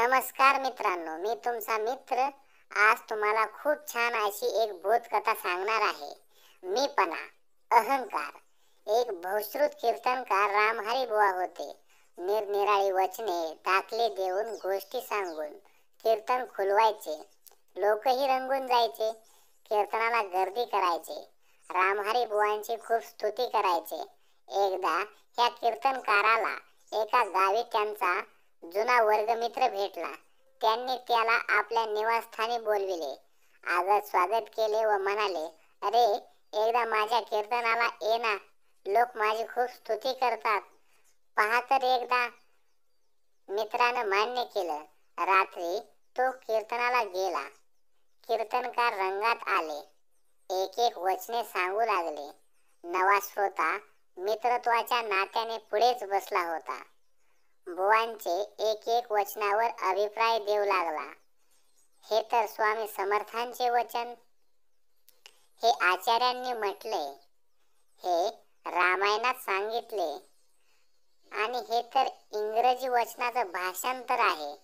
नमस्कार मित्रांनो, मी तुमचा मित्र आज तुम्हाला खूप छान अशी एक बोधकथा सांगणार आहे. मीपणा, अहंकार. एक बहुश्रुत कीर्तनकार रामहरी बुवा होते. निरनिराळी वचने दाखले देऊन गोष्टी सांगून कीर्तन खुलवायचे. लोकही रंगून जायचे. कीर्तनाला गर्दी करायचे. रामहरी बुवांची खूप स्तुती करायचे. एकदा ह्या कीर्तनकाराला एका गावी त्यांचा जुना वर्गमित्र भेटला. त्यांनी त्याला आपल्या निवासस्थानी बोलविले. आदर स्वागत केले व म्हणाले, अरे एकदा माझ्या कीर्तनाला ये ना, लोक माझी खूप स्तुती करतात. पहा तर एकदा. मित्रानं मान्य केलं. रात्री तो कीर्तनाला गेला. कीर्तनकार रंगात आले. एक एक वचने सांगू लागले. नवा श्रोता मित्रत्वाच्या नात्याने पुढेच बसला होता. बुवांचे एक एक वचनावर अभिप्राय देऊ लागला. हे तर स्वामी समर्थांचे वचन, हे आचार्यांनी म्हटले, हे रामायणात सांगितले आणि हे तर इंग्रजी वचनाचं भाषांतर आहे.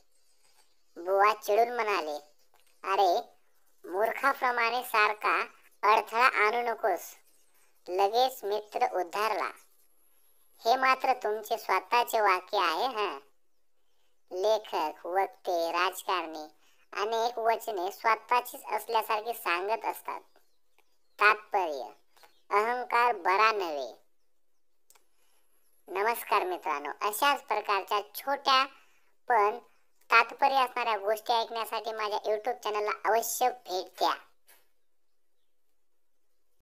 बुवा चिडून म्हणाले, अरे मूर्खाप्रमाणे सारखा अडथळा आणू नकोस. लगेच मित्र उद्धारला. हे मात्र तुमचे स्वतःचे वाक्य आहे. लेखक, वक्ते, राजकारणी अनेक वचने स्वतःचीच असल्यासारखे सांगत असतात. तात्पर्य, अहंकार बरा नव्हे. नमस्कार मित्रांनो, अशाच प्रकारच्या छोट्या पण तात्पर्य असणाऱ्या गोष्टी ऐकण्यासाठी माझ्या YouTube चॅनलला अवश्य भेट द्या.